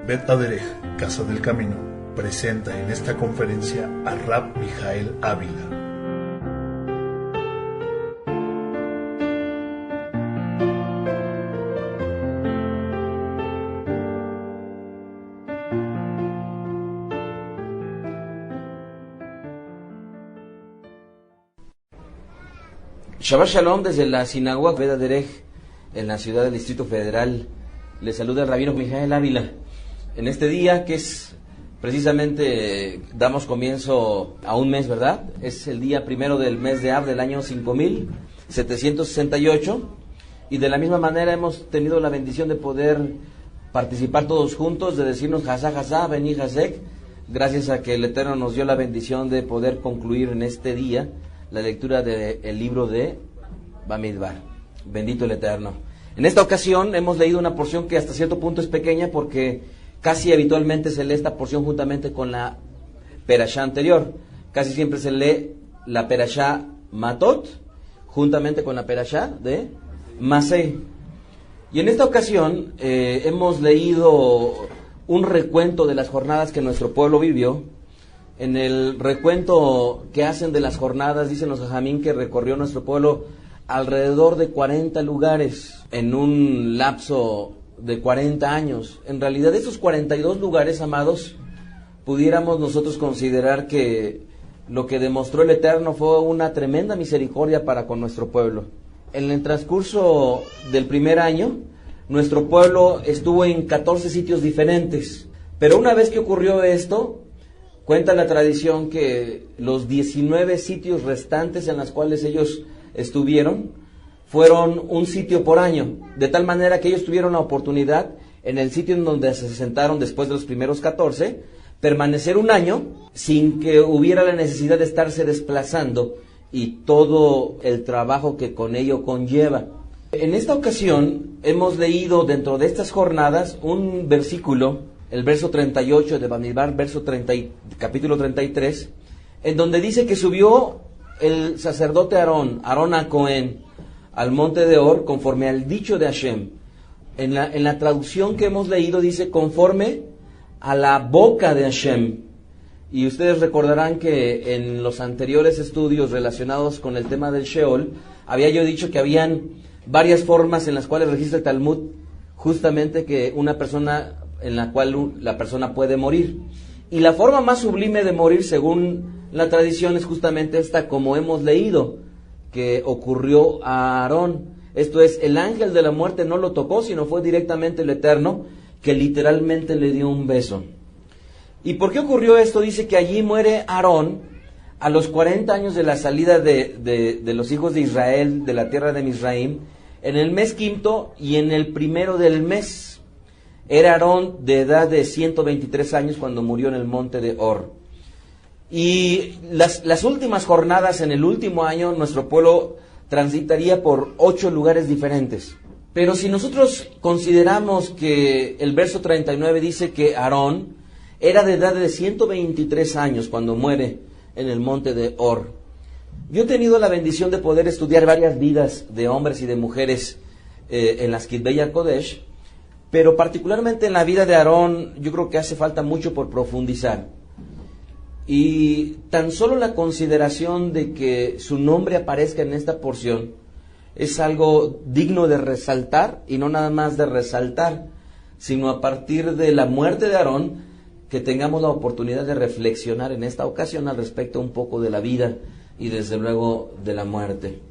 Bet Aderech, Casa del Camino, presenta en esta conferencia a Rab Mijael Ávila. Shabbat Shalom desde la sinagoga Bet Aderech en la ciudad del Distrito Federal. Les saluda el rabino Mijael Ávila. En este día que es precisamente, damos comienzo a un mes, ¿verdad? Es el día primero del mes de Av del año 5768 y de la misma manera hemos tenido la bendición de poder participar todos juntos, de decirnos Hazá, Hazá, Bení Hazek, gracias a que el Eterno nos dio la bendición de poder concluir en este día la lectura del libro de Bamidbar. Bendito el Eterno. En esta ocasión hemos leído una porción que hasta cierto punto es pequeña porque casi habitualmente se lee esta porción juntamente con la Perashá anterior. Casi siempre se lee la Perashá Matot juntamente con la Perashá de Masei. Y en esta ocasión hemos leído un recuento de las jornadas que nuestro pueblo vivió. En el recuento que hacen de las jornadas, dicen los jajamín que recorrió nuestro pueblo alrededor de 40 lugares en un lapso de 40 años. En realidad, esos 42 lugares, amados, pudiéramos nosotros considerar que lo que demostró el Eterno fue una tremenda misericordia para con nuestro pueblo. En el transcurso del primer año, nuestro pueblo estuvo en 14 sitios diferentes. Pero una vez que ocurrió esto, cuenta la tradición que los 19 sitios restantes en los cuales ellos estuvieron fueron un sitio por año, de tal manera que ellos tuvieron la oportunidad en el sitio en donde se sentaron después de los primeros 14, permanecer un año sin que hubiera la necesidad de estarse desplazando y todo el trabajo que con ello conlleva. En esta ocasión hemos leído dentro de estas jornadas un versículo, el verso 38 de Bamidbar, capítulo 33, en donde dice que subió el sacerdote Aarón a Cohen, al monte de Or, conforme al dicho de Hashem. En la traducción que hemos leído dice conforme a la boca de Hashem. Y ustedes recordarán que en los anteriores estudios relacionados con el tema del Sheol, había yo dicho que habían varias formas en las cuales registra el Talmud, justamente que una persona, en la cual la persona puede morir. Y la forma más sublime de morir, según la tradición, es justamente esta, como hemos leído, que ocurrió a Aarón. Esto es, el ángel de la muerte no lo tocó, sino fue directamente el Eterno, que literalmente le dio un beso. ¿Y por qué ocurrió esto? Dice que allí muere Aarón a los 40 años de la salida de los hijos de Israel, de la tierra de Misraim, en el mes quinto y en el primero del mes. Era Aarón de edad de 123 años cuando murió en el monte de Or. Y las últimas jornadas, en el último año, nuestro pueblo transitaría por 8 lugares diferentes. Pero si nosotros consideramos que el verso 39 dice que Aarón era de edad de 123 años cuando muere en el monte de Or. Yo he tenido la bendición de poder estudiar varias vidas de hombres y de mujeres en las Kitbeya Kodesh, pero particularmente en la vida de Aarón yo creo que hace falta mucho por profundizar. Y tan solo la consideración de que su nombre aparezca en esta porción es algo digno de resaltar, y no nada más de resaltar, sino a partir de la muerte de Aarón, que tengamos la oportunidad de reflexionar en esta ocasión al respecto un poco de la vida y desde luego de la muerte.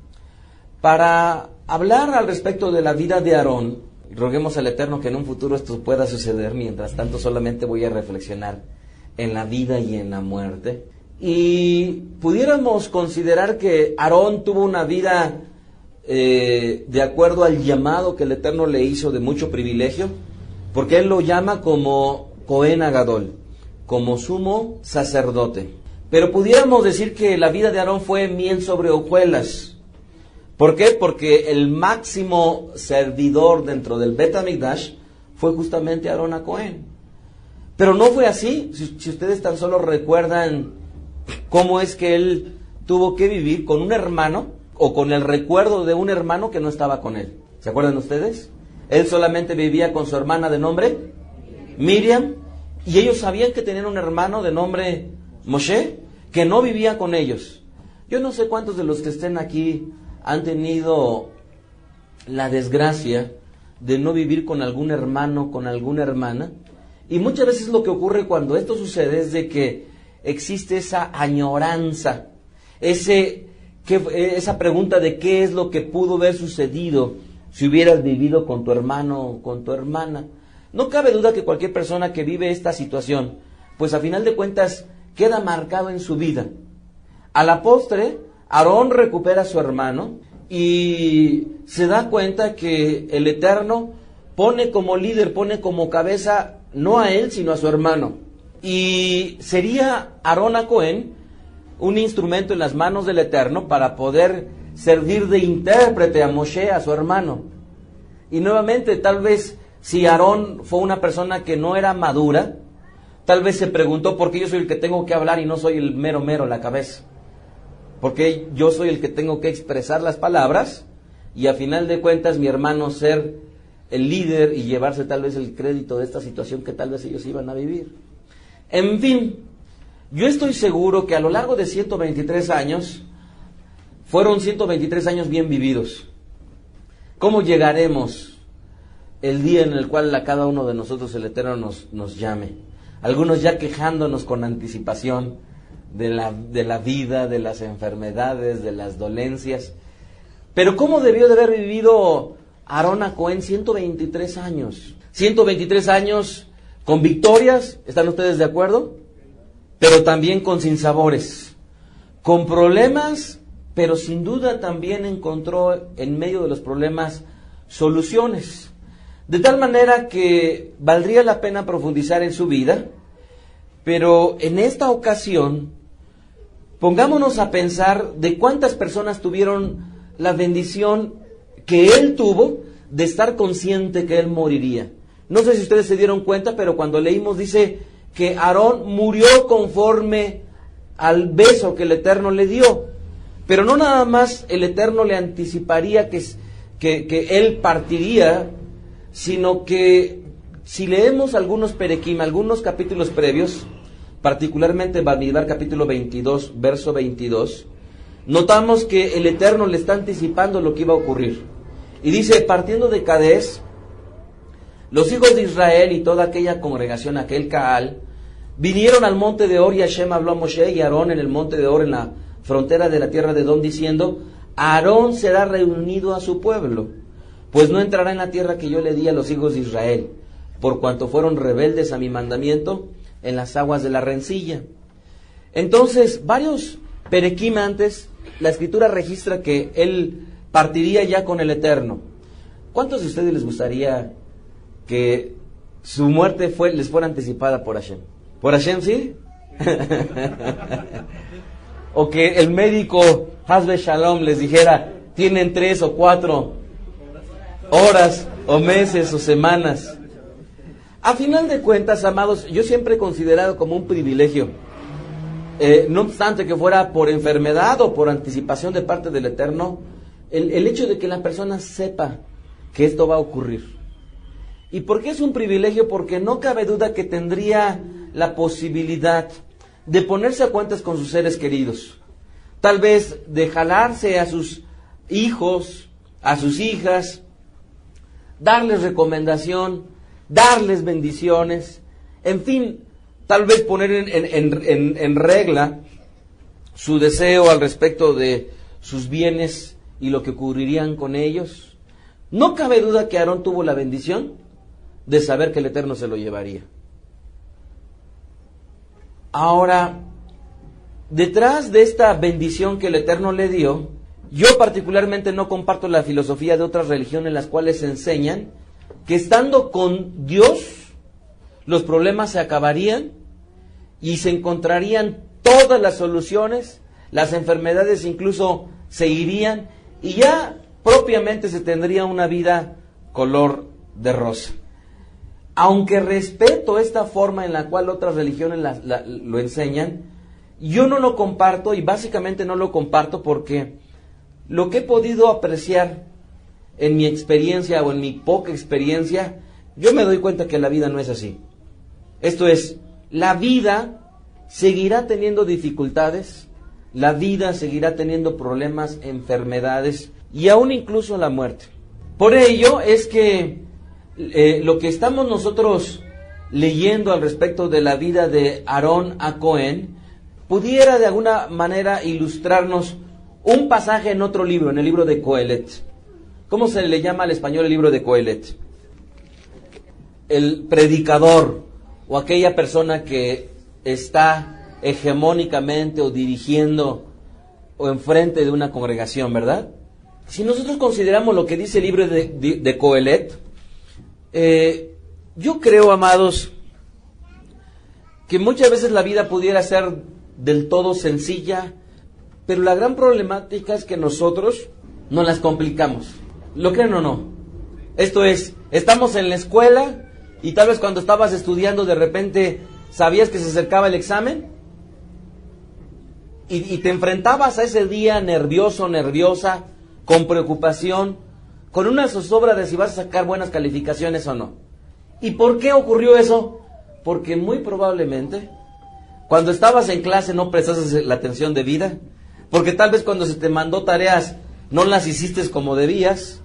Para hablar al respecto de la vida de Aarón, roguemos al Eterno que en un futuro esto pueda suceder. Mientras tanto solamente voy a reflexionar en la vida y en la muerte. Y pudiéramos considerar que Aarón tuvo una vida de acuerdo al llamado que el Eterno le hizo de mucho privilegio, porque Él lo llama como Cohen Agadol, como sumo sacerdote. Pero pudiéramos decir que la vida de Aarón fue miel sobre hojuelas. ¿Por qué? Porque el máximo servidor dentro del Bet HaMikdash fue justamente Aarón a Cohen. Pero no fue así. Si ustedes tan solo recuerdan cómo es que él tuvo que vivir con un hermano, o con el recuerdo de un hermano que no estaba con él. ¿Se acuerdan ustedes? Él solamente vivía con su hermana de nombre Miriam, y ellos sabían que tenían un hermano de nombre Moshe, que no vivía con ellos. Yo no sé cuántos de los que estén aquí han tenido la desgracia de no vivir con algún hermano, con alguna hermana, y muchas veces lo que ocurre cuando esto sucede es de que existe esa añoranza, esa pregunta de qué es lo que pudo haber sucedido si hubieras vivido con tu hermano o con tu hermana. No cabe duda que cualquier persona que vive esta situación, pues a final de cuentas queda marcado en su vida. A la postre, Aarón recupera a su hermano y se da cuenta que el Eterno pone como líder, pone como cabeza no a él, sino a su hermano. Y sería Aarón a Cohen un instrumento en las manos del Eterno para poder servir de intérprete a Moshe, a su hermano. Y nuevamente, tal vez si Aarón fue una persona que no era madura, tal vez se preguntó por qué yo soy el que tengo que hablar y no soy el mero la cabeza. Porque yo soy el que tengo que expresar las palabras y a final de cuentas mi hermano ser el líder y llevarse tal vez el crédito de esta situación que tal vez ellos iban a vivir. En fin, yo estoy seguro que a lo largo de 123 años, fueron 123 años bien vividos. ¿Cómo llegaremos el día en el cual a cada uno de nosotros el Eterno nos llame? Algunos ya quejándonos con anticipación de la vida, de las enfermedades, de las dolencias. Pero ¿cómo debió de haber vivido Aarón a Cohen 123 años? 123 años con victorias, ¿están ustedes de acuerdo? Pero también con sinsabores, con problemas, pero sin duda también encontró en medio de los problemas soluciones. De tal manera que valdría la pena profundizar en su vida, pero en esta ocasión pongámonos a pensar de cuántas personas tuvieron la bendición que él tuvo de estar consciente que él moriría. No sé si ustedes se dieron cuenta, pero cuando leímos dice que Aarón murió conforme al beso que el Eterno le dio. Pero no nada más el Eterno le anticiparía que él partiría, sino que si leemos algunos perequim, algunos capítulos previos, particularmente Bamidbar capítulo 22, verso 22, notamos que el Eterno le está anticipando lo que iba a ocurrir. Y dice, partiendo de Cadés, los hijos de Israel y toda aquella congregación, aquel Caal, vinieron al monte de Or, y Hashem habló a Moshe y Aarón en el monte de Or, en la frontera de la tierra de Edom, diciendo, Aarón será reunido a su pueblo, pues no entrará en la tierra que yo le di a los hijos de Israel, por cuanto fueron rebeldes a mi mandamiento en las aguas de la rencilla. Entonces, varios perequim antes, la escritura registra que él partiría ya con el Eterno. ¿Cuántos de ustedes les gustaría que su muerte les fuera anticipada por Hashem? ¿Por Hashem sí? O que el médico Hasbe Shalom les dijera, tienen 3 o 4 horas o meses o semanas. A final de cuentas, amados, yo siempre he considerado como un privilegio, no obstante que fuera por enfermedad o por anticipación de parte del Eterno, el hecho de que la persona sepa que esto va a ocurrir. ¿Y por qué es un privilegio? Porque no cabe duda que tendría la posibilidad de ponerse a cuentas con sus seres queridos. Tal vez de jalarse a sus hijos, a sus hijas, darles recomendación, darles bendiciones, en fin, tal vez poner en regla su deseo al respecto de sus bienes y lo que ocurrirían con ellos. No cabe duda que Aarón tuvo la bendición de saber que el Eterno se lo llevaría. Ahora, detrás de esta bendición que el Eterno le dio, yo particularmente no comparto la filosofía de otras religiones en las cuales enseñan que estando con Dios, los problemas se acabarían y se encontrarían todas las soluciones, las enfermedades incluso se irían y ya propiamente se tendría una vida color de rosa. Aunque respeto esta forma en la cual otras religiones lo enseñan, yo no lo comparto, y básicamente no lo comparto porque lo que he podido apreciar en mi experiencia o en mi poca experiencia, yo me doy cuenta que la vida no es así. Esto es, la vida seguirá teniendo dificultades, la vida seguirá teniendo problemas, enfermedades y aún incluso la muerte. Por ello es que lo que estamos nosotros leyendo al respecto de la vida de Aarón a Cohen pudiera de alguna manera ilustrarnos un pasaje en otro libro, en el libro de Coelet. ¿Cómo se le llama al español el libro de Coelet? El predicador o aquella persona que está hegemónicamente o dirigiendo o enfrente de una congregación, ¿verdad? Si nosotros consideramos lo que dice el libro de Coelet, yo creo, amados, que muchas veces la vida pudiera ser del todo sencilla, pero la gran problemática es que nosotros nos las complicamos. ¿Lo creen o no? Esto es, estamos en la escuela y tal vez cuando estabas estudiando de repente sabías que se acercaba el examen y te enfrentabas a ese día nervioso, nerviosa, con preocupación, con una zozobra de si vas a sacar buenas calificaciones o no. ¿Y por qué ocurrió eso? Porque muy probablemente cuando estabas en clase no prestaste la atención debida, porque tal vez cuando se te mandó tareas no las hiciste como debías,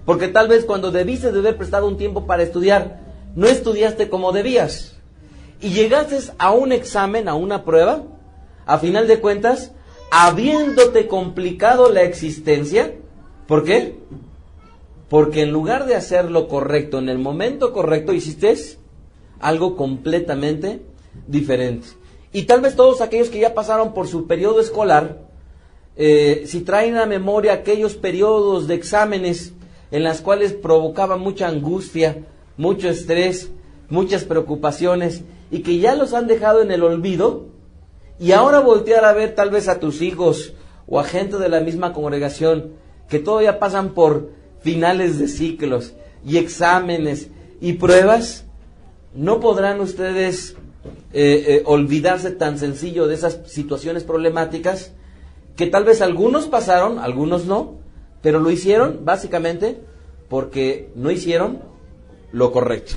porque tal vez cuando debiste de haber prestado un tiempo para estudiar, no estudiaste como debías. Y llegaste a un examen, a una prueba, a final de cuentas, habiéndote complicado la existencia. ¿Por qué? Porque en lugar de hacer lo correcto en el momento correcto, hiciste algo completamente diferente. Y tal vez todos aquellos que ya pasaron por su periodo escolar, si traen a memoria aquellos periodos de exámenes en las cuales provocaba mucha angustia, mucho estrés, muchas preocupaciones, y que ya los han dejado en el olvido, y ahora voltear a ver tal vez a tus hijos o a gente de la misma congregación que todavía pasan por finales de ciclos y exámenes y pruebas, no podrán ustedes olvidarse tan sencillo de esas situaciones problemáticas que tal vez algunos pasaron, algunos no, pero lo hicieron básicamente porque no hicieron lo correcto.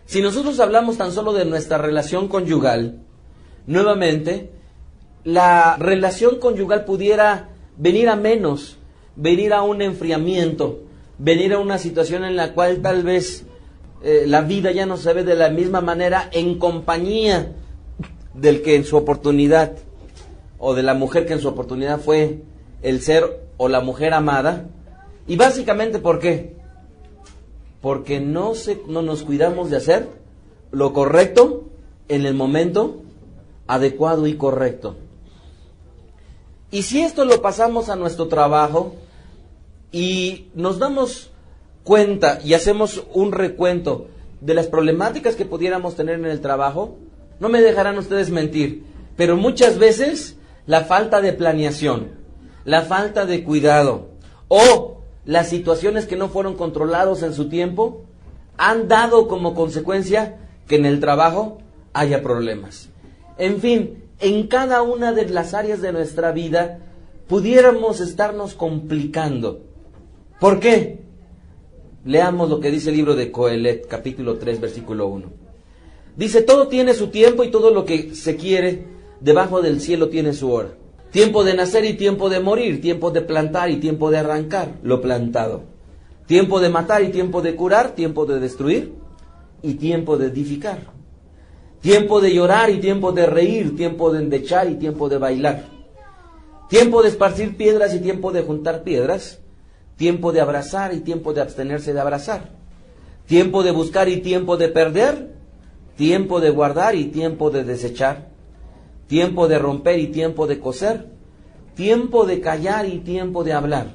Si nosotros hablamos tan solo de nuestra relación conyugal, nuevamente, la relación conyugal pudiera venir a menos, venir a un enfriamiento, venir a una situación en la cual tal vez la vida ya no se ve de la misma manera en compañía del que en su oportunidad, o de la mujer que en su oportunidad fue el ser o la mujer amada. Y básicamente, ¿por qué? Porque no nos cuidamos de hacer lo correcto en el momento adecuado y correcto. Y si esto lo pasamos a nuestro trabajo y nos damos cuenta y hacemos un recuento de las problemáticas que pudiéramos tener en el trabajo, no me dejarán ustedes mentir, pero muchas veces la falta de planeación, la falta de cuidado o las situaciones que no fueron controlados en su tiempo han dado como consecuencia que en el trabajo haya problemas. En fin, en cada una de las áreas de nuestra vida pudiéramos estarnos complicando. ¿Por qué? Leamos lo que dice el libro de Coelet, capítulo 3, versículo 1. Dice, todo tiene su tiempo y todo lo que se quiere debajo del cielo tiene su hora. Tiempo de nacer y tiempo de morir, tiempo de plantar y tiempo de arrancar lo plantado. Tiempo de matar y tiempo de curar, tiempo de destruir y tiempo de edificar. Tiempo de llorar y tiempo de reír, tiempo de endechar y tiempo de bailar. Tiempo de esparcir piedras y tiempo de juntar piedras. Tiempo de abrazar y tiempo de abstenerse de abrazar. Tiempo de buscar y tiempo de perder. Tiempo de guardar y tiempo de desechar. Tiempo de romper y tiempo de coser. Tiempo de callar y tiempo de hablar.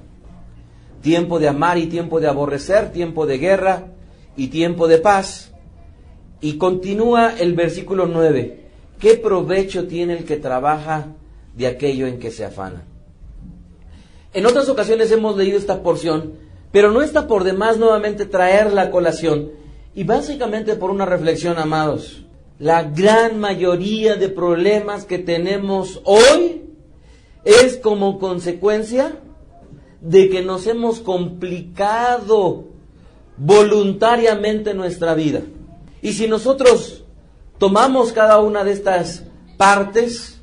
Tiempo de amar y tiempo de aborrecer. Tiempo de guerra y tiempo de paz. Y continúa el versículo 9. ¿Qué provecho tiene el que trabaja de aquello en que se afana? En otras ocasiones hemos leído esta porción, pero no está por demás nuevamente traerla a colación. Y básicamente por una reflexión, amados. La gran mayoría de problemas que tenemos hoy es como consecuencia de que nos hemos complicado voluntariamente nuestra vida. Y si nosotros tomamos cada una de estas partes,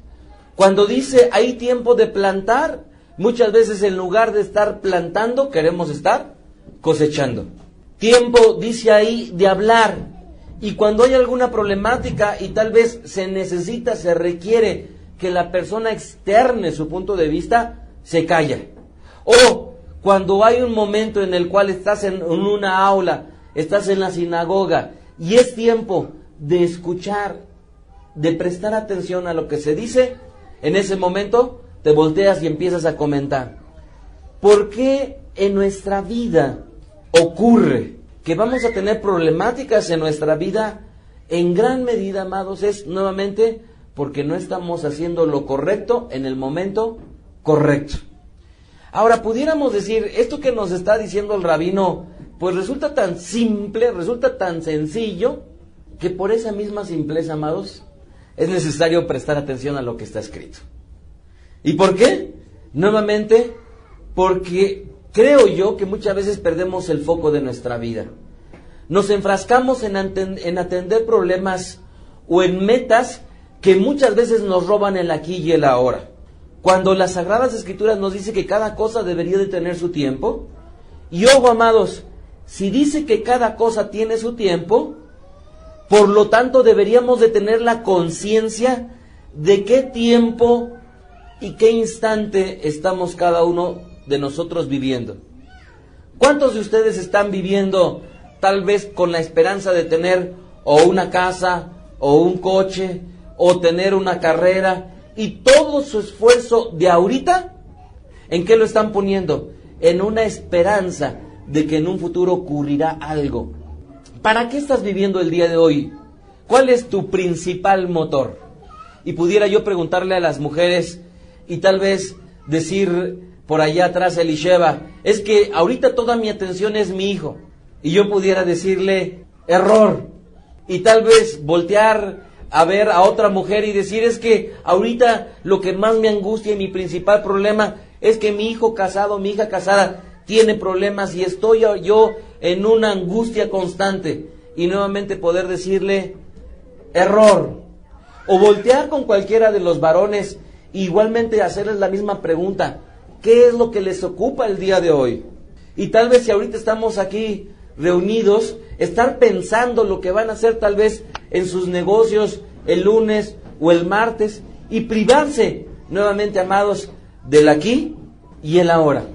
cuando dice hay tiempo de plantar, muchas veces en lugar de estar plantando, queremos estar cosechando. Tiempo, dice ahí, de hablar. Y cuando hay alguna problemática y tal vez se requiere que la persona externe su punto de vista, se calla. O cuando hay un momento en el cual estás en una aula, estás en la sinagoga y es tiempo de escuchar, de prestar atención a lo que se dice, en ese momento te volteas y empiezas a comentar. ¿Por qué en nuestra vida ocurre que vamos a tener problemáticas en nuestra vida? En gran medida, amados, es nuevamente porque no estamos haciendo lo correcto en el momento correcto. Ahora, pudiéramos decir, esto que nos está diciendo el rabino, pues resulta tan simple, resulta tan sencillo, que por esa misma simpleza, amados, es necesario prestar atención a lo que está escrito. ¿Y por qué? Nuevamente, porque creo yo que muchas veces perdemos el foco de nuestra vida. Nos enfrascamos en atender problemas o en metas que muchas veces nos roban el aquí y el ahora. Cuando las Sagradas Escrituras nos dice que cada cosa debería de tener su tiempo, y ojo, amados, si dice que cada cosa tiene su tiempo, por lo tanto deberíamos de tener la conciencia de qué tiempo y qué instante estamos cada uno de nosotros viviendo. ¿Cuántos de ustedes están viviendo tal vez con la esperanza de tener o una casa o un coche o tener una carrera, y todo su esfuerzo de ahorita, ¿en qué lo están poniendo? En una esperanza de que en un futuro ocurrirá algo? ¿Para qué estás viviendo el día de hoy? ¿Cuál es tu principal motor? Y pudiera yo preguntarle a las mujeres y tal vez decir por allá atrás Elisheva, es que ahorita toda mi atención es mi hijo. Y yo pudiera decirle, error. Y tal vez voltear a ver a otra mujer y decir, es que ahorita lo que más me angustia y mi principal problema es que mi hijo casado, mi hija casada tiene problemas y estoy yo en una angustia constante. Y nuevamente poder decirle, error. O voltear con cualquiera de los varones e igualmente hacerles la misma pregunta, ¿qué es lo que les ocupa el día de hoy? Y tal vez si ahorita estamos aquí reunidos, estar pensando lo que van a hacer tal vez en sus negocios el lunes o el martes, y privarse nuevamente, amados, del aquí y el ahora.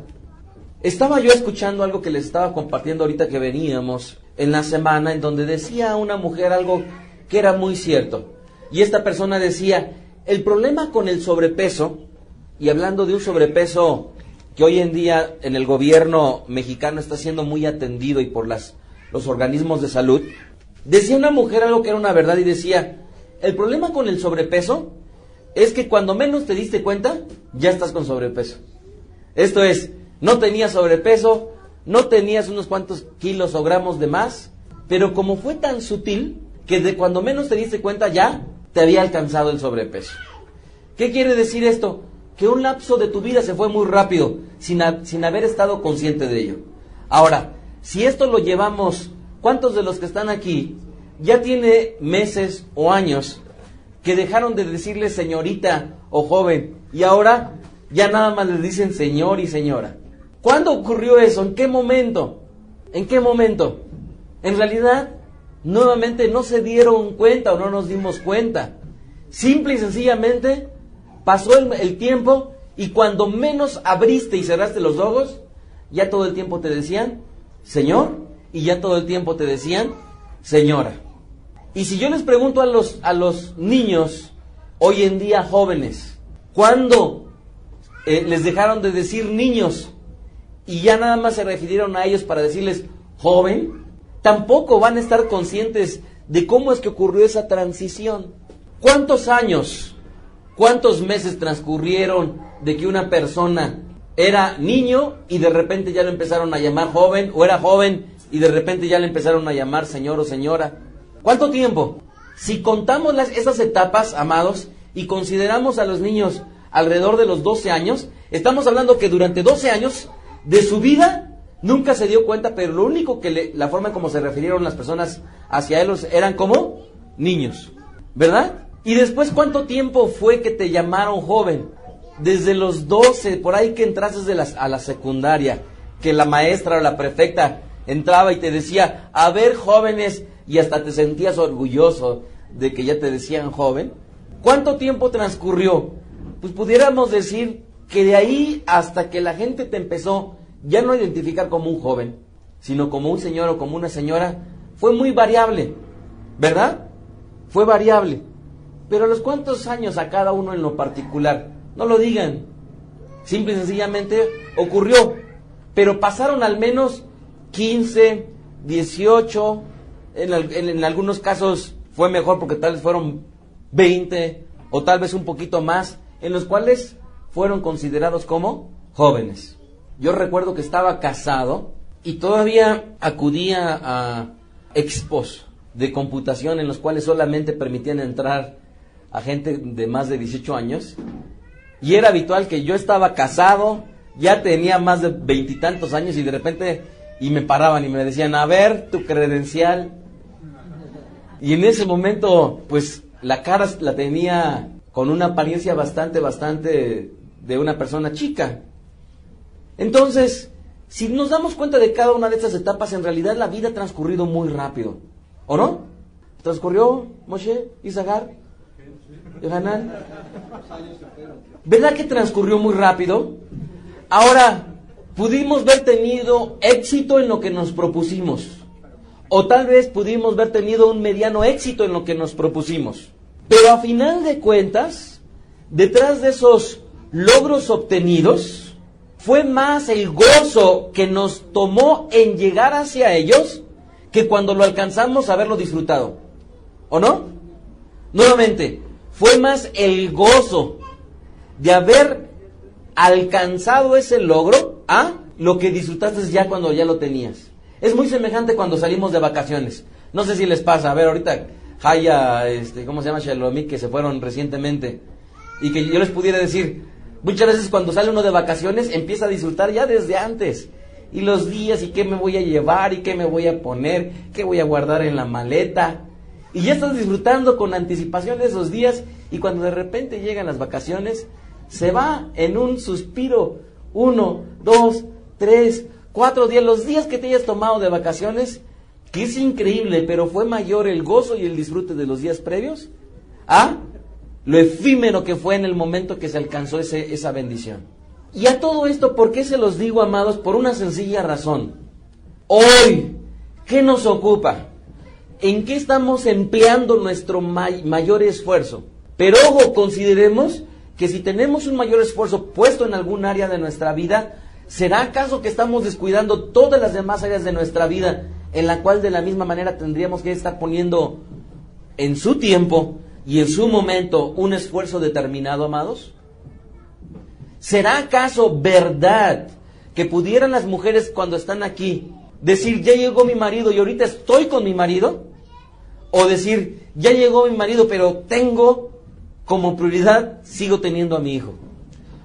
Estaba yo escuchando algo que les estaba compartiendo ahorita que veníamos en la semana, en donde decía una mujer algo que era muy cierto. Y esta persona decía, el problema con el sobrepeso, y hablando de un sobrepeso que hoy en día en el gobierno mexicano está siendo muy atendido y por los organismos de salud, decía una mujer algo que era una verdad y decía, el problema con el sobrepeso es que cuando menos te diste cuenta, ya estás con sobrepeso. Esto es, no tenías sobrepeso, no tenías unos cuantos kilos o gramos de más, pero como fue tan sutil que de cuando menos te diste cuenta ya te había alcanzado el sobrepeso. ¿Qué quiere decir esto? Que un lapso de tu vida se fue muy rápido, sin haber estado consciente de ello. Ahora, si esto lo llevamos, ¿cuántos de los que están aquí ya tiene meses o años que dejaron de decirle señorita o joven y ahora ya nada más les dicen señor y señora? ¿Cuándo ocurrió eso? ¿En qué momento? ¿En qué momento? En realidad, nuevamente no se dieron cuenta o no nos dimos cuenta. Simple y sencillamente pasó el tiempo y cuando menos abriste y cerraste los ojos, ya todo el tiempo te decían señor y ya todo el tiempo te decían señora. Y si yo les pregunto a los niños, hoy en día jóvenes, ¿cuándo les dejaron de decir niños y ya nada más se refirieron a ellos para decirles joven? Tampoco van a estar conscientes de cómo es que ocurrió esa transición. ¿Cuántos años, cuántos meses transcurrieron de que una persona era niño y de repente ya lo empezaron a llamar joven, o era joven y de repente ya le empezaron a llamar señor o señora? ¿Cuánto tiempo? Si contamos esas etapas, amados, y consideramos a los niños alrededor de los 12 años, estamos hablando que durante 12 años de su vida Nunca se dio cuenta, pero lo único que la forma en cómo se refirieron las personas hacia él eran como niños, ¿verdad? Y después, ¿cuánto tiempo fue que te llamaron joven? Desde los 12, por ahí que entraste a la secundaria, que la maestra o la prefecta entraba y te decía, a ver, jóvenes, y hasta te sentías orgulloso de que ya te decían joven. ¿Cuánto tiempo transcurrió? Pues pudiéramos decir que de ahí hasta que la gente te empezó ya no a identificar como un joven, sino como un señor o como una señora, fue muy variable, ¿verdad? Fue variable. Pero a los cuántos años a cada uno en lo particular, no lo digan. Simple y sencillamente ocurrió. Pero pasaron al menos 15, 18, en algunos casos fue mejor porque tal vez fueron 20 o tal vez un poquito más, en los cuales fueron considerados como jóvenes. Yo recuerdo que estaba casado y todavía acudía a expos de computación en los cuales solamente permitían entrar a gente de más de 18 años. Y era habitual que yo estaba casado, ya tenía más de 20 y tantos años y de repente me paraban y me decían, a ver, tu credencial. Y en ese momento, pues la cara la tenía con una apariencia bastante de una persona chica. Entonces, si nos damos cuenta de cada una de estas etapas, en realidad la vida ha transcurrido muy rápido, ¿o no? ¿Transcurrió, Moshe, Isagar, Yohanan? ¿Verdad que transcurrió muy rápido? Ahora, pudimos haber tenido éxito en lo que nos propusimos, o tal vez pudimos haber tenido un mediano éxito en lo que nos propusimos. Pero a final de cuentas, detrás de esos logros obtenidos, fue más el gozo que nos tomó en llegar hacia ellos que cuando lo alcanzamos haberlo disfrutado. ¿O no? Nuevamente, fue más el gozo de haber alcanzado ese logro a lo que disfrutaste ya cuando ya lo tenías. Es muy semejante cuando salimos de vacaciones. No sé si les pasa, a ver, ahorita Jaya, ¿cómo se llama? Shalomit, que se fueron recientemente, y que yo les pudiera decir, muchas veces cuando sale uno de vacaciones empieza a disfrutar ya desde antes, y los días, y qué me voy a llevar, y qué me voy a poner, qué voy a guardar en la maleta, y ya estás disfrutando con anticipación esos días, y cuando de repente llegan las vacaciones, se va en un suspiro, 1, 2, 3, 4 días, los días que te hayas tomado de vacaciones, que es increíble, pero fue mayor el gozo y el disfrute de los días previos a lo efímero que fue en el momento que se alcanzó esa bendición. Y a todo esto, ¿por qué se los digo, amados? Por una sencilla razón. Hoy, ¿qué nos ocupa? ¿En qué estamos empleando nuestro mayor esfuerzo? Pero ojo, consideremos que si tenemos un mayor esfuerzo puesto en algún área de nuestra vida, ¿será acaso que estamos descuidando todas las demás áreas de nuestra vida, en la cual de la misma manera tendríamos que estar poniendo en su tiempo y en su momento un esfuerzo determinado, amados? ¿Será acaso verdad que pudieran las mujeres cuando están aquí decir, ya llegó mi marido y ahorita estoy con mi marido? O decir, ya llegó mi marido pero tengo como prioridad, sigo teniendo a mi hijo.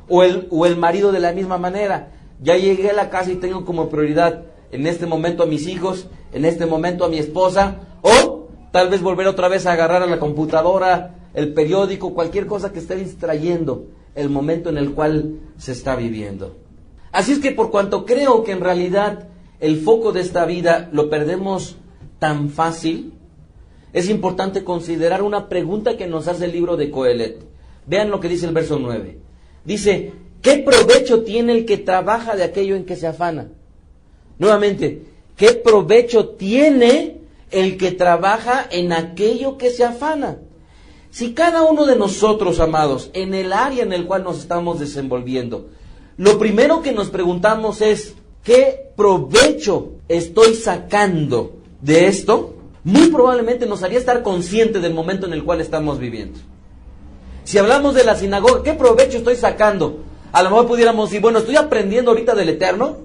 O el marido de la misma manera, ya llegué a la casa y tengo como prioridad en este momento a mis hijos, en este momento a mi esposa, o tal vez volver otra vez a agarrar a la computadora, el periódico, cualquier cosa que esté distrayendo el momento en el cual se está viviendo. Así es que por cuanto creo que en realidad el foco de esta vida lo perdemos tan fácil, es importante considerar una pregunta que nos hace el libro de Coelet. Vean lo que dice el verso 9. Dice, ¿qué provecho tiene el que trabaja de aquello en que se afana? Nuevamente, ¿qué provecho tiene el que trabaja en aquello que se afana? Si cada uno de nosotros, amados, en el área en el cual nos estamos desenvolviendo, lo primero que nos preguntamos es, ¿qué provecho estoy sacando de esto? Muy probablemente nos haría estar consciente del momento en el cual estamos viviendo. Si hablamos de la sinagoga, ¿qué provecho estoy sacando? A lo mejor pudiéramos decir, bueno, estoy aprendiendo ahorita del Eterno,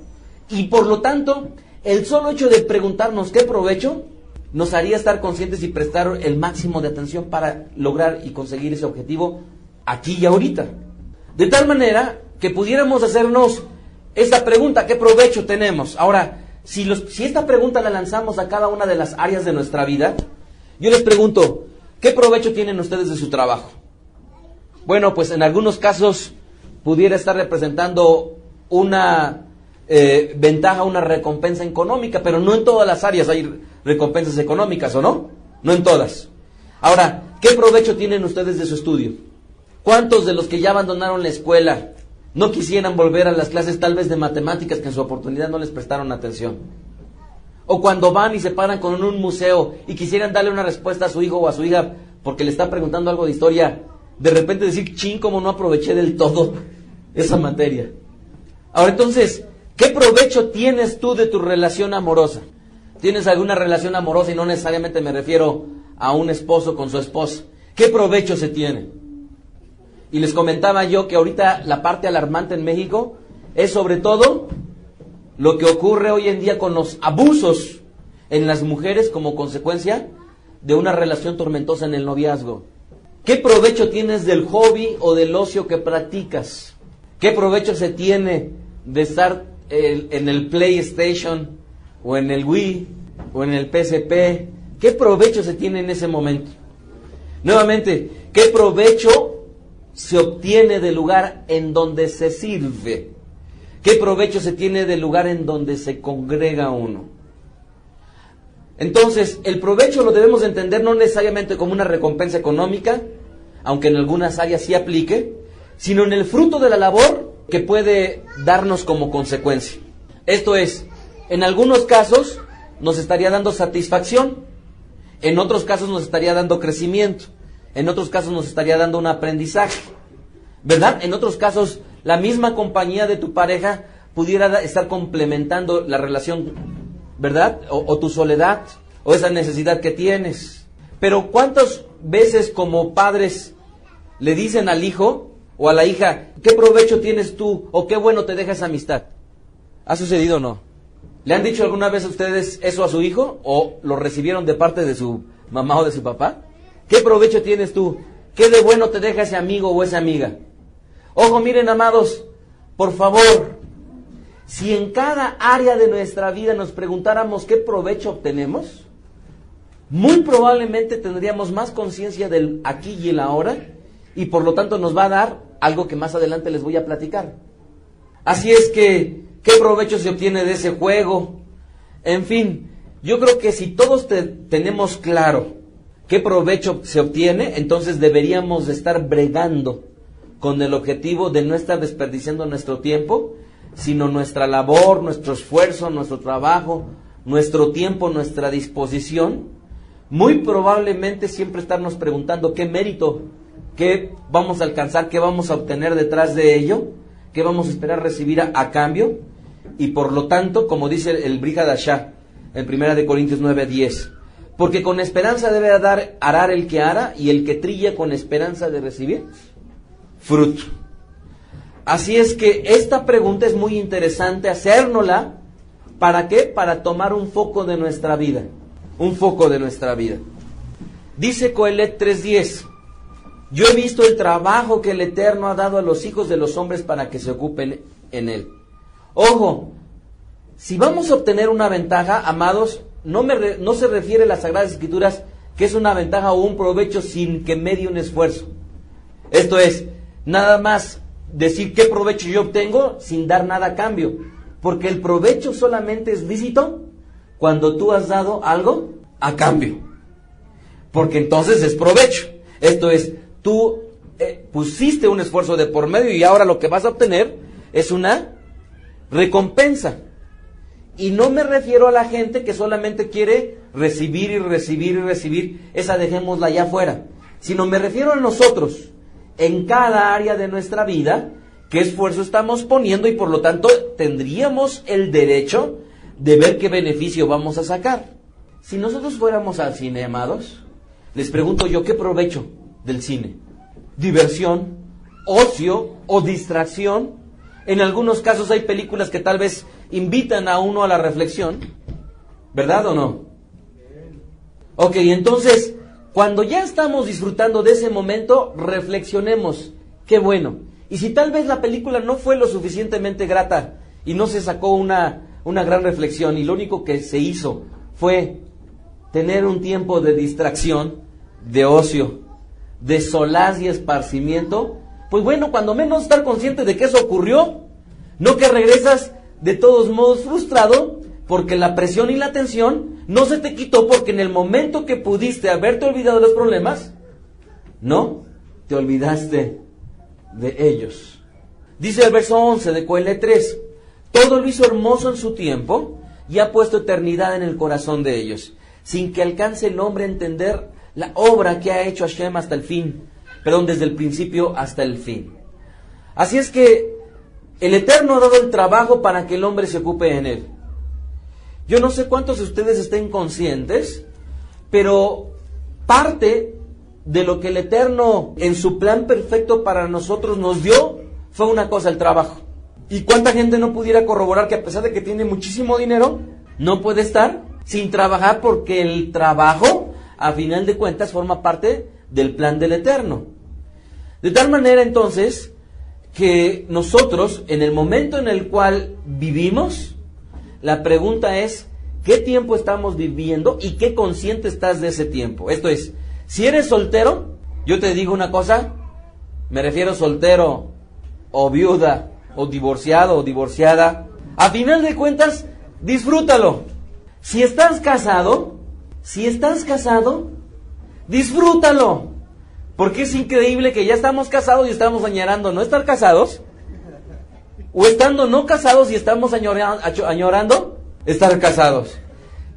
y por lo tanto, el solo hecho de preguntarnos qué provecho, nos haría estar conscientes y prestar el máximo de atención para lograr y conseguir ese objetivo aquí y ahorita. De tal manera que pudiéramos hacernos esta pregunta, ¿qué provecho tenemos? Ahora, si esta pregunta la lanzamos a cada una de las áreas de nuestra vida, yo les pregunto, ¿qué provecho tienen ustedes de su trabajo? Bueno, pues en algunos casos pudiera estar representando una ventaja, una recompensa económica, pero no en todas las áreas hay recompensas económicas, ¿o no? No en todas. Ahora, ¿qué provecho tienen ustedes de su estudio? ¿Cuántos de los que ya abandonaron la escuela no quisieran volver a las clases tal vez de matemáticas que en su oportunidad no les prestaron atención? O cuando van y se paran con un museo y quisieran darle una respuesta a su hijo o a su hija porque le está preguntando algo de historia, de repente decir, chin, como no aproveché del todo esa materia. Ahora entonces, ¿qué provecho tienes tú de tu relación amorosa? ¿Tienes alguna relación amorosa? Y no necesariamente me refiero a un esposo con su esposa. ¿Qué provecho se tiene? Y les comentaba yo que ahorita la parte alarmante en México es sobre todo lo que ocurre hoy en día con los abusos en las mujeres como consecuencia de una relación tormentosa en el noviazgo. ¿Qué provecho tienes del hobby o del ocio que practicas? ¿Qué provecho se tiene de estar en el PlayStation o en el Wii o en el PSP? ¿Qué provecho se tiene en ese momento? Nuevamente, ¿qué provecho se obtiene del lugar en donde se sirve? ¿Qué provecho se tiene del lugar en donde se congrega uno? Entonces, el provecho lo debemos entender no necesariamente como una recompensa económica, aunque en algunas áreas sí aplique, sino en el fruto de la labor que puede darnos como consecuencia. Esto es, en algunos casos nos estaría dando satisfacción, en otros casos nos estaría dando crecimiento, en otros casos nos estaría dando un aprendizaje, ¿verdad? En otros casos, la misma compañía de tu pareja pudiera estar complementando la relación, ¿verdad? O tu soledad, o esa necesidad que tienes. Pero ¿cuántas veces como padres le dicen al hijo o a la hija, ¿qué provecho tienes tú? O ¿qué bueno te deja esa amistad? ¿Ha sucedido o no? ¿Le han dicho alguna vez a ustedes eso a su hijo? ¿O lo recibieron de parte de su mamá o de su papá? ¿Qué provecho tienes tú? ¿Qué de bueno te deja ese amigo o esa amiga? Ojo, miren, amados, por favor, si en cada área de nuestra vida nos preguntáramos qué provecho obtenemos, muy probablemente tendríamos más conciencia del aquí y el ahora, y por lo tanto nos va a dar algo que más adelante les voy a platicar. Así es que, ¿qué provecho se obtiene de ese juego? En fin, yo creo que si todos tenemos claro qué provecho se obtiene, entonces deberíamos de estar bregando con el objetivo de no estar desperdiciando nuestro tiempo, sino nuestra labor, nuestro esfuerzo, nuestro trabajo, nuestro tiempo, nuestra disposición. Muy probablemente siempre estarnos preguntando qué mérito, qué vamos a alcanzar, qué vamos a obtener detrás de ello, qué vamos a esperar recibir a cambio. Y por lo tanto, como dice el Brihad Hashá en 1 Corintios 9:10, porque con esperanza debe arar el que ara, y el que trilla con esperanza de recibir fruto. Así es que esta pregunta es muy interesante hacérnosla. ¿Para qué? Para tomar un foco de nuestra vida. Un foco de nuestra vida. Dice Coelet 3:10, yo he visto el trabajo que el Eterno ha dado a los hijos de los hombres para que se ocupen en él. Ojo, si vamos a obtener una ventaja, amados, no se refiere a las Sagradas Escrituras que es una ventaja o un provecho sin que medie un esfuerzo. Esto es, nada más decir qué provecho yo obtengo sin dar nada a cambio. Porque el provecho solamente es lícito cuando tú has dado algo a cambio. Porque entonces es provecho. Esto es, tú pusiste un esfuerzo de por medio y ahora lo que vas a obtener es una recompensa. Y no me refiero a la gente que solamente quiere recibir y recibir y recibir. Esa dejémosla allá afuera. Sino me refiero a nosotros, en cada área de nuestra vida, qué esfuerzo estamos poniendo y por lo tanto tendríamos el derecho de ver qué beneficio vamos a sacar. Si nosotros fuéramos al cine, amados, les pregunto yo, ¿qué provecho del cine? ¿Diversión, ocio o distracción? En algunos casos hay películas que tal vez invitan a uno a la reflexión, ¿verdad o no? Ok, entonces, cuando ya estamos disfrutando de ese momento, reflexionemos, qué bueno. Y si tal vez la película no fue lo suficientemente grata y no se sacó una gran reflexión, y lo único que se hizo fue tener un tiempo de distracción, de ocio, de solaz y esparcimiento, pues bueno, cuando menos estar consciente de que eso ocurrió, no que regresas de todos modos frustrado, porque la presión y la tensión no se te quitó, porque en el momento que pudiste haberte olvidado de los problemas, no te olvidaste de ellos. Dice el verso 11 de Coelet 3, todo lo hizo hermoso en su tiempo y ha puesto eternidad en el corazón de ellos, sin que alcance el hombre a entender la obra que ha hecho Hashem hasta el fin, desde el principio hasta el fin. Así es que el Eterno ha dado el trabajo para que el hombre se ocupe en él. Yo no sé cuántos de ustedes estén conscientes, pero parte de lo que el Eterno en su plan perfecto para nosotros nos dio fue una cosa, el trabajo. ¿Y cuánta gente no pudiera corroborar que a pesar de que tiene muchísimo dinero, no puede estar sin trabajar, porque el trabajo, a final de cuentas, forma parte del plan del Eterno? De tal manera, entonces, que nosotros, en el momento en el cual vivimos, la pregunta es, ¿qué tiempo estamos viviendo y qué consciente estás de ese tiempo? Esto es, si eres soltero, yo te digo una cosa, me refiero soltero, o viuda, o divorciado, o divorciada, a final de cuentas, disfrútalo. Si estás casado, disfrútalo. Porque es increíble que ya estamos casados y estamos añorando no estar casados, o estando no casados y estamos añorando estar casados.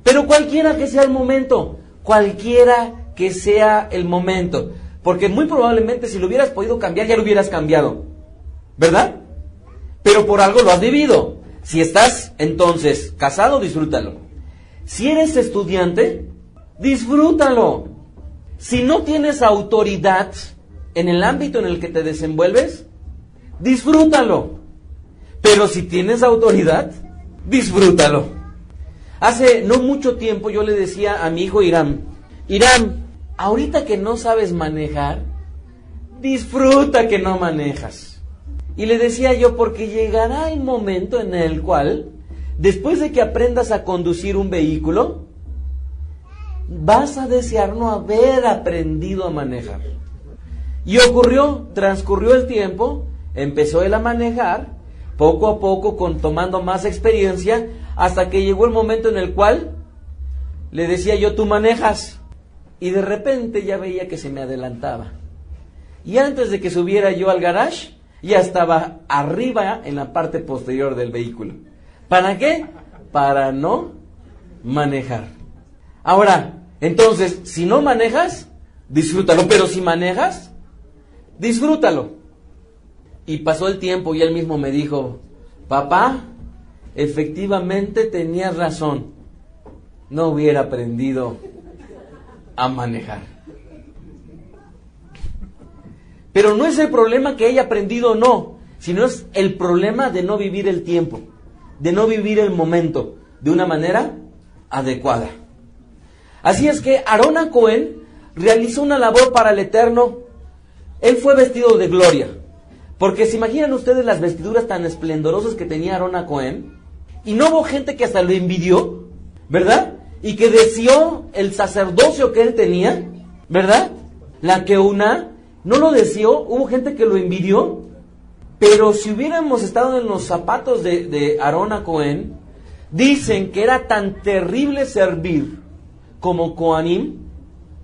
Pero cualquiera que sea el momento, porque muy probablemente si lo hubieras podido cambiar, ya lo hubieras cambiado, ¿verdad? Pero por algo lo has vivido. Si estás entonces casado, disfrútalo. Si eres estudiante, disfrútalo. Si no tienes autoridad en el ámbito en el que te desenvuelves, disfrútalo. Pero si tienes autoridad, disfrútalo. Hace no mucho tiempo yo le decía a mi hijo Irán, ahorita que no sabes manejar, disfruta que no manejas. Y le decía yo, porque llegará el momento en el cual, después de que aprendas a conducir un vehículo, vas a desear no haber aprendido a manejar. Y transcurrió el tiempo, empezó él a manejar, poco a poco, tomando más experiencia, hasta que llegó el momento en el cual le decía yo, tú manejas. Y de repente ya veía que se me adelantaba. Y antes de que subiera yo al garage, ya estaba arriba en la parte posterior del vehículo. ¿Para qué? Para no manejar. Ahora, entonces, si no manejas, disfrútalo. Pero si manejas, disfrútalo. Y pasó el tiempo y él mismo me dijo, papá, efectivamente tenías razón. No hubiera aprendido a manejar. Pero no es el problema que haya aprendido o no, sino es el problema de no vivir el tiempo, de no vivir el momento de una manera adecuada. Así es que Aarón Cohen realizó una labor para el Eterno. Él fue vestido de gloria, porque se imaginan ustedes las vestiduras tan esplendorosas que tenía Aarón Cohen, y no hubo gente que hasta lo envidió, ¿verdad? Y que deseó el sacerdocio que él tenía, ¿verdad? La Keuná no lo deseó, hubo gente que lo envidió. Pero si hubiéramos estado en los zapatos de Aarón Cohen, dicen que era tan terrible servir como Kohanim.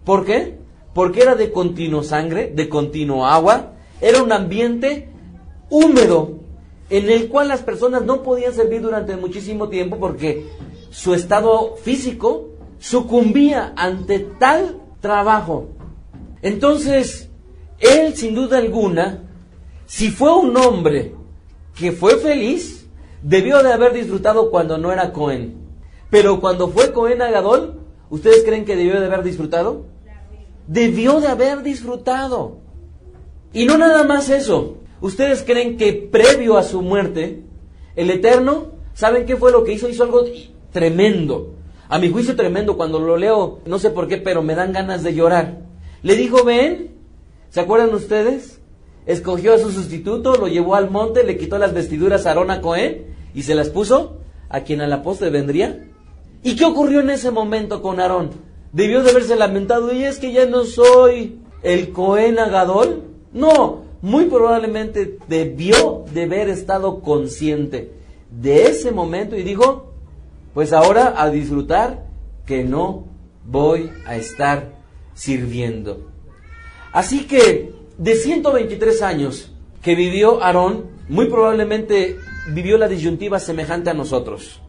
¿Por qué? Porque era de continuo sangre, de continuo agua, era un ambiente húmedo en el cual las personas no podían servir durante muchísimo tiempo porque su estado físico sucumbía ante tal trabajo. Entonces, él sin duda alguna, si fue un hombre que fue feliz, debió de haber disfrutado cuando no era Cohen. Pero cuando fue Cohen Agadol, ¿ustedes creen que debió de haber disfrutado? Debió de haber disfrutado. Y no nada más eso. ¿Ustedes creen que previo a su muerte, el Eterno, ¿saben qué fue lo que hizo? Hizo algo tremendo. A mi juicio tremendo. Cuando lo leo, no sé por qué, pero me dan ganas de llorar. Le dijo, ven, ¿se acuerdan ustedes? Escogió a su sustituto, lo llevó al monte, le quitó las vestiduras a Aarón Cohen y se las puso a quien a la postre vendría. ¿Y qué ocurrió en ese momento con Aarón? Debió de haberse lamentado, y es que ya no soy el Cohen Agadol. No, muy probablemente debió de haber estado consciente de ese momento y dijo, pues ahora a disfrutar que no voy a estar sirviendo. Así que de 123 años que vivió Aarón, muy probablemente vivió la disyuntiva semejante a nosotros.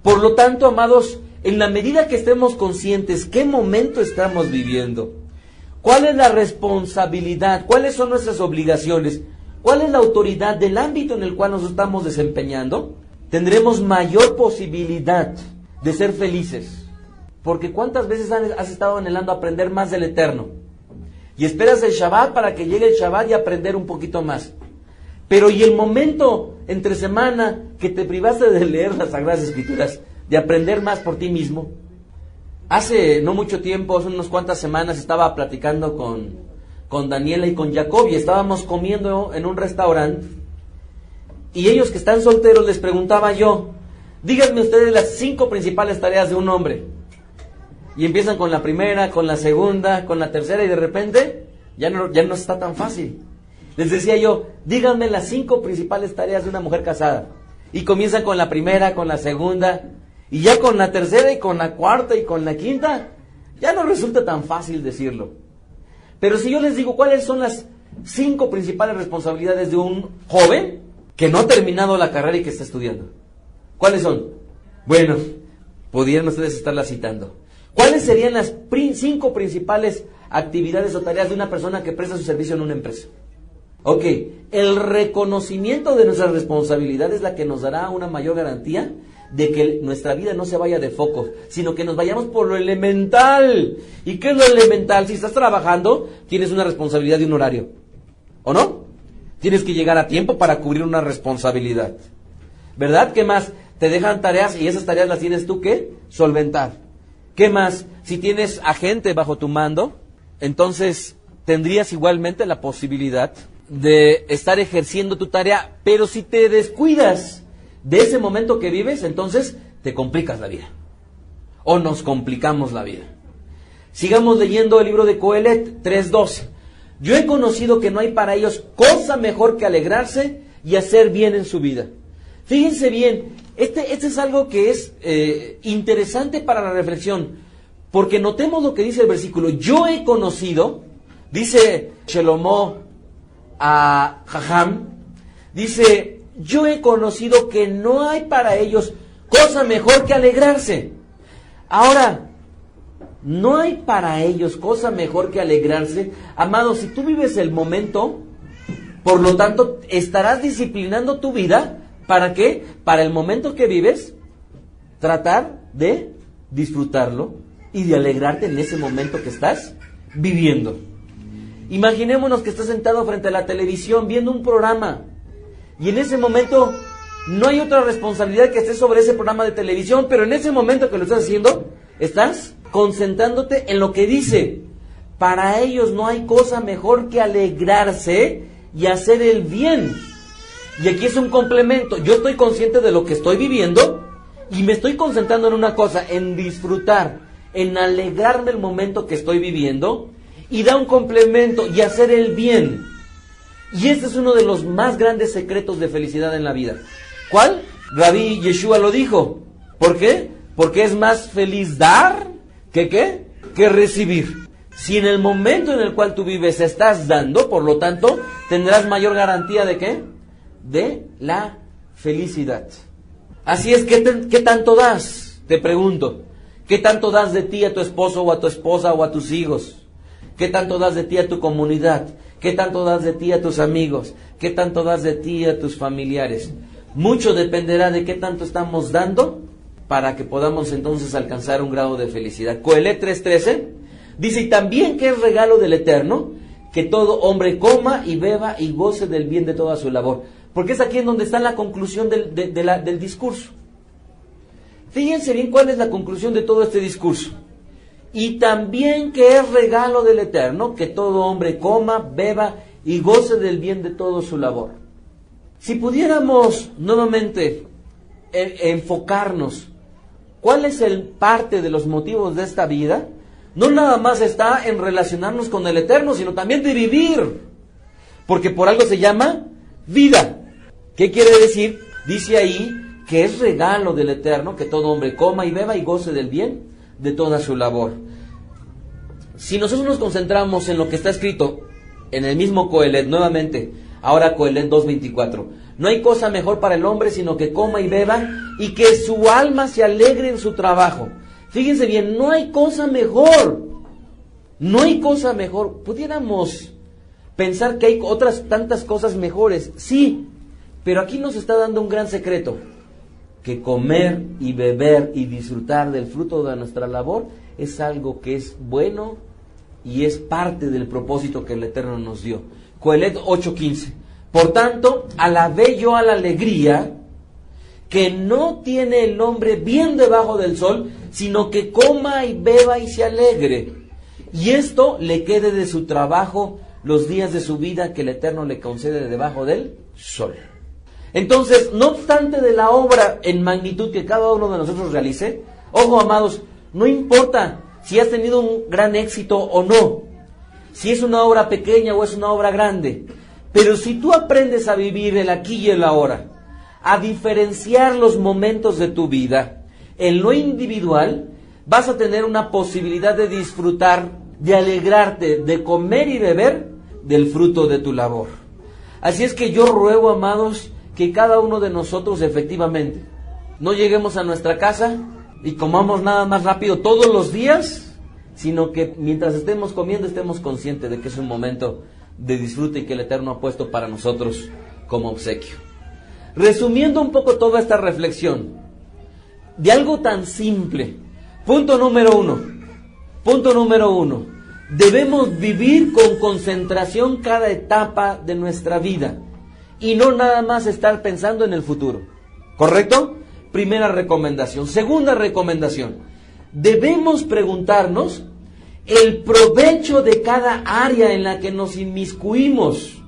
Por lo tanto, amados, en la medida que estemos conscientes qué momento estamos viviendo, cuál es la responsabilidad, cuáles son nuestras obligaciones, cuál es la autoridad del ámbito en el cual nos estamos desempeñando, tendremos mayor posibilidad de ser felices. Porque ¿cuántas veces has estado anhelando aprender más del Eterno? Y esperas el Shabbat para que llegue el Shabbat y aprender un poquito más. Pero ¿y el momento entre semana que te privaste de leer las Sagradas Escrituras, de aprender más por ti mismo? Hace no mucho tiempo, hace unas cuantas semanas, estaba platicando con Daniela y con Jacob y estábamos comiendo en un restaurante. Y ellos que están solteros les preguntaba yo, díganme ustedes las 5 principales tareas de un hombre. Y empiezan con la primera, con la segunda, con la tercera y de repente ya no está tan fácil. Les decía yo, díganme las 5 principales tareas de una mujer casada. Y comienzan con la primera, con la segunda, y ya con la tercera y con la cuarta y con la quinta, ya no resulta tan fácil decirlo. Pero si yo les digo cuáles son las 5 principales responsabilidades de un joven que no ha terminado la carrera y que está estudiando, ¿cuáles son? Bueno, pudieran ustedes estarlas citando. ¿Cuáles serían las 5 principales actividades o tareas de una persona que presta su servicio en una empresa? Ok, el reconocimiento de nuestras responsabilidades es la que nos dará una mayor garantía de que nuestra vida no se vaya de foco, sino que nos vayamos por lo elemental. ¿Y qué es lo elemental? Si estás trabajando, tienes una responsabilidad de un horario, ¿o no? Tienes que llegar a tiempo para cubrir una responsabilidad, ¿verdad? ¿Qué más? Te dejan tareas y esas tareas las tienes tú que solventar. ¿Qué más? Si tienes a gente bajo tu mando, entonces tendrías igualmente la posibilidad de estar ejerciendo tu tarea, pero si te descuidas de ese momento que vives, entonces te complicas la vida, o nos complicamos la vida. Sigamos leyendo el libro de Coelet 3:12. Yo he conocido que no hay para ellos cosa mejor que alegrarse y hacer bien en su vida. Fíjense bien, este es algo que es interesante para la reflexión, porque notemos lo que dice el versículo. Yo he conocido, dice Shelomo a Jajam, dice, yo he conocido que no hay para ellos cosa mejor que alegrarse. Ahora, no hay para ellos cosa mejor que alegrarse. Amado, si tú vives el momento, por lo tanto, estarás disciplinando tu vida. ¿Para qué? Para el momento que vives, tratar de disfrutarlo y de alegrarte en ese momento que estás viviendo. Imaginémonos que estás sentado frente a la televisión viendo un programa y en ese momento no hay otra responsabilidad que estés sobre ese programa de televisión, pero en ese momento que lo estás haciendo, estás concentrándote en lo que dice. Para ellos no hay cosa mejor que alegrarse y hacer el bien. Y aquí es un complemento. Yo estoy consciente de lo que estoy viviendo y me estoy concentrando en una cosa, en disfrutar, en alegrarme el momento que estoy viviendo, y da un complemento y hacer el bien. Y este es uno de los más grandes secretos de felicidad en la vida. ¿Cuál? Rabí Yeshua lo dijo. ¿Por qué? Porque es más feliz dar que ¿qué? Que recibir. Si en el momento en el cual tú vives estás dando, por lo tanto, tendrás mayor garantía de ¿qué? De la felicidad. Así es, ¿qué tanto das? Te pregunto. ¿Qué tanto das de ti a tu esposo o a tu esposa o a tus hijos? ¿Qué tanto das de ti a tu comunidad? ¿Qué tanto das de ti a tus amigos? ¿Qué tanto das de ti a tus familiares? Mucho dependerá de qué tanto estamos dando para que podamos entonces alcanzar un grado de felicidad. Coelet 3:13 dice, y también que es regalo del Eterno, que todo hombre coma y beba y goce del bien de toda su labor. Porque es aquí en donde está la conclusión del discurso. Fíjense bien cuál es la conclusión de todo este discurso. Y también que es regalo del Eterno, que todo hombre coma, beba y goce del bien de toda su labor. Si pudiéramos nuevamente enfocarnos. ¿Cuál es el parte de los motivos de esta vida? No nada más está en relacionarnos con el Eterno, sino también de vivir. Porque por algo se llama vida. ¿Qué quiere decir? Dice ahí que es regalo del Eterno que todo hombre coma y beba y goce del bien de toda su labor. Si nosotros nos concentramos en lo que está escrito en el mismo Coelet, nuevamente, ahora Coelet 2:24, no hay cosa mejor para el hombre sino que coma y beba y que su alma se alegre en su trabajo. Fíjense bien, no hay cosa mejor. No hay cosa mejor. Pudiéramos pensar que hay otras tantas cosas mejores, sí, pero aquí nos está dando un gran secreto, que comer y beber y disfrutar del fruto de nuestra labor es algo que es bueno y es parte del propósito que el Eterno nos dio. Coelet 8:15. Por tanto, alabé yo a la alegría que no tiene el hombre bien debajo del sol, sino que coma y beba y se alegre. Y esto le quede de su trabajo los días de su vida que el Eterno le concede debajo del sol. Entonces, no obstante de la obra en magnitud que cada uno de nosotros realice, ojo amados, no importa si has tenido un gran éxito o no, si es una obra pequeña o es una obra grande, pero si tú aprendes a vivir el aquí y el ahora, a diferenciar los momentos de tu vida, en lo individual, vas a tener una posibilidad de disfrutar, de alegrarte, de comer y beber del fruto de tu labor. Así es que yo ruego, amados, que cada uno de nosotros efectivamente no lleguemos a nuestra casa y comamos nada más rápido todos los días, sino que mientras estemos comiendo estemos conscientes de que es un momento de disfrute y que el Eterno ha puesto para nosotros como obsequio. Resumiendo un poco toda esta reflexión de algo tan simple, punto número uno, debemos vivir con concentración cada etapa de nuestra vida y no nada más estar pensando en el futuro, ¿correcto? Primera recomendación. Segunda recomendación, debemos preguntarnos el provecho de cada área en la que nos inmiscuimos.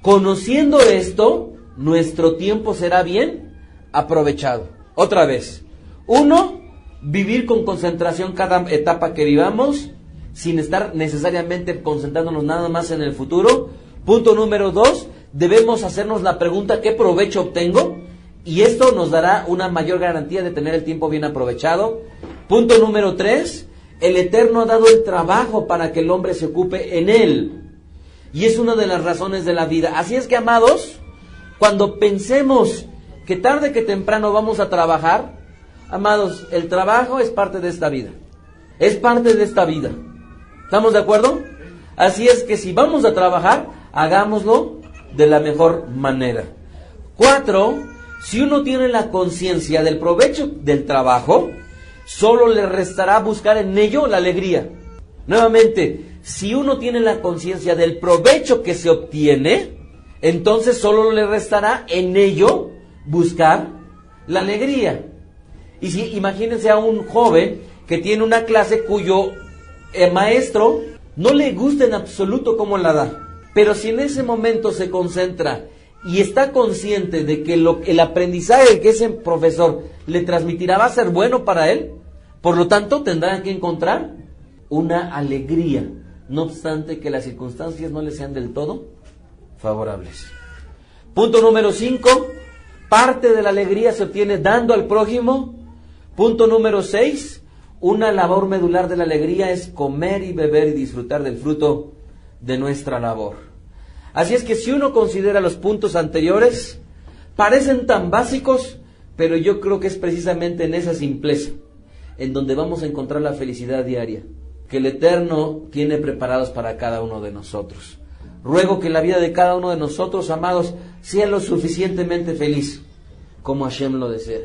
Conociendo esto, nuestro tiempo será bien aprovechado. Otra vez, 1, vivir con concentración cada etapa que vivamos, sin estar necesariamente concentrándonos nada más en el futuro. Punto número 2, debemos hacernos la pregunta, ¿qué provecho obtengo? Y esto nos dará una mayor garantía de tener el tiempo bien aprovechado. Punto número 3, el Eterno ha dado el trabajo para que el hombre se ocupe en él. Y es una de las razones de la vida. Así es que, amados, cuando pensemos que tarde que temprano vamos a trabajar, amados, el trabajo es parte de esta vida. Es parte de esta vida. ¿Estamos de acuerdo? Así es que si vamos a trabajar, hagámoslo de la mejor manera. 4, si uno tiene la conciencia del provecho del trabajo, solo le restará buscar en ello la alegría. Nuevamente, si uno tiene la conciencia del provecho que se obtiene, entonces solo le restará en ello buscar la alegría. Y si imagínense a un joven que tiene una clase cuyo maestro no le gusta en absoluto cómo la da, pero si en ese momento se concentra y está consciente de que el aprendizaje que ese profesor le transmitirá va a ser bueno para él, por lo tanto tendrá que encontrar una alegría, no obstante que las circunstancias no le sean del todo favorables. Punto número 5, parte de la alegría se obtiene dando al prójimo. Punto número 6, una labor medular de la alegría es comer y beber y disfrutar del fruto de nuestra labor. Así es que si uno considera los puntos anteriores, parecen tan básicos, pero yo creo que es precisamente en esa simpleza en donde vamos a encontrar la felicidad diaria que el Eterno tiene preparados para cada uno de nosotros. Ruego que la vida de cada uno de nosotros, amados, sea lo suficientemente feliz como Hashem lo desea,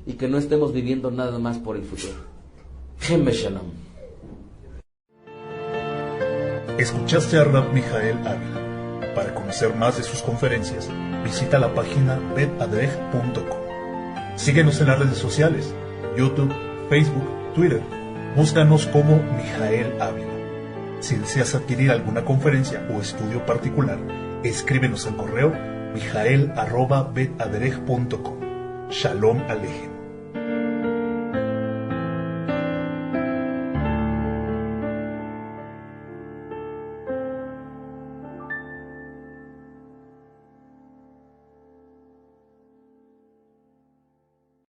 y que no estemos viviendo nada más por el futuro. Shem Shalom. Escuchaste a Rab Mijael Ávila. Para conocer más de sus conferencias, visita la página betadrej.com. Síguenos en las redes sociales, YouTube, Facebook, Twitter. Búscanos como Mijael Ávila. Si deseas adquirir alguna conferencia o estudio particular, escríbenos al correo mijael@betadrej.com. Shalom Alejem.